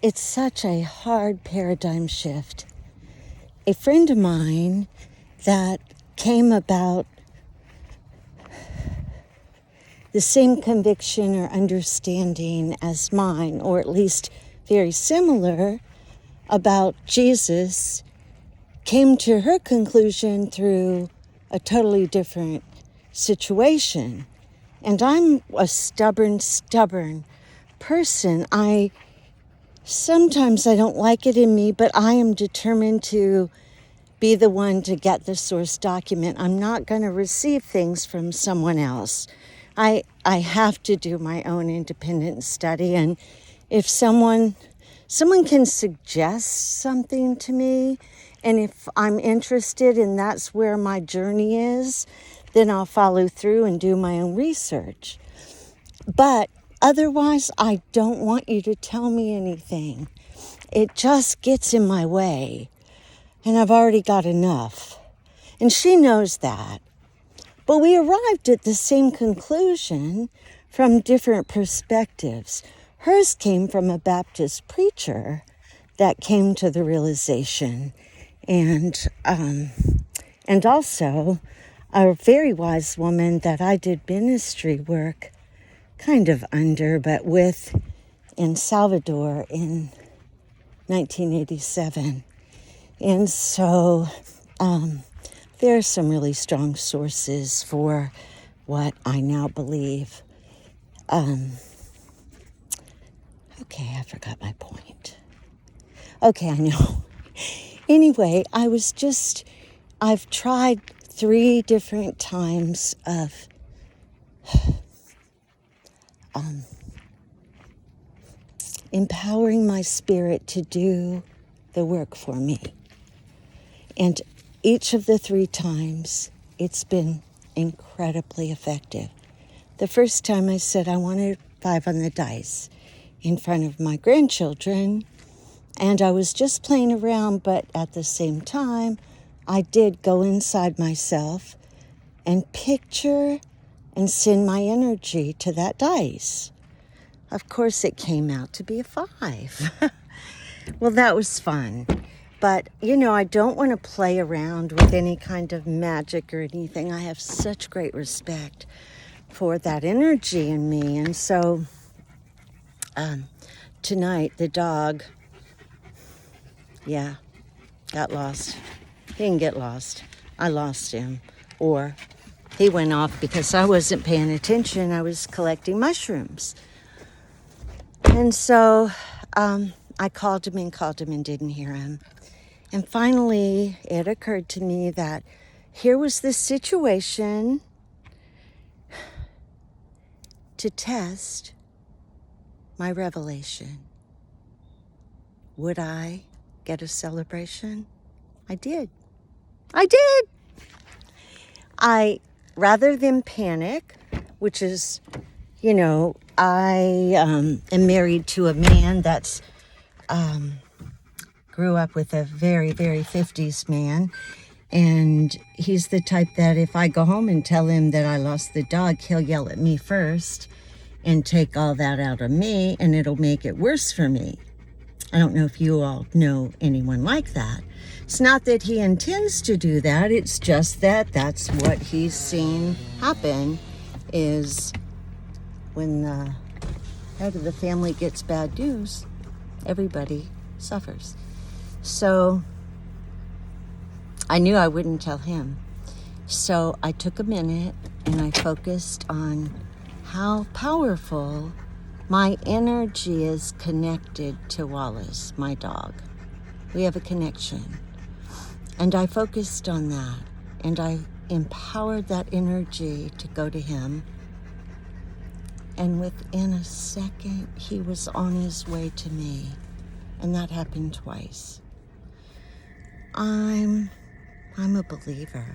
it's such a hard paradigm shift. A friend of mine that came about the same conviction or understanding as mine, or at least very similar, about Jesus, came to her conclusion through a totally different situation. And I'm a stubborn person. Sometimes I don't like it in me, but I am determined to be the one to get the source document. I'm not going to receive things from someone else. I have to do my own independent study, and if someone can suggest something to me, and if I'm interested and that's where my journey is, then I'll follow through and do my own research. But otherwise, I don't want you to tell me anything. It just gets in my way, and I've already got enough. And she knows that. But we arrived at the same conclusion from different perspectives. Hers came from a Baptist preacher that came to the realization, and also a very wise woman that I did ministry work kind of under, but with in Salvador in 1987. And so there are some really strong sources for what I now believe. Okay, I forgot my point. Okay, I know. Anyway, I've tried 3 different times of empowering my spirit to do the work for me. And each of the 3 times, it's been incredibly effective. The first time I said I wanted 5 on the dice in front of my grandchildren, and I was just playing around, but at the same time, I did go inside myself and picture and send my energy to that dice. Of course, it came out to be a 5. Well, that was fun. But, I don't want to play around with any kind of magic or anything. I have such great respect for that energy in me. And so tonight, the dog, got lost. He didn't get lost. I lost him. Or he went off because I wasn't paying attention. I was collecting mushrooms. And so I called him and didn't hear him. And finally, it occurred to me that here was this situation to test my revelation. Would I get a celebration? I did. Rather than panic, which is, I am married to a man that's grew up with a very, very 50s man. And he's the type that if I go home and tell him that I lost the dog, he'll yell at me first and take all that out of me, and it'll make it worse for me. I don't know if you all know anyone like that. It's not that he intends to do that. It's just that that's what he's seen happen, is when the head of the family gets bad news, everybody suffers. So I knew I wouldn't tell him. So I took a minute and I focused on how powerful my energy is connected to Wallace, my dog. We have a connection. And I focused on that, and I empowered that energy to go to him. And within a second, he was on his way to me. And that happened twice. I'm a believer.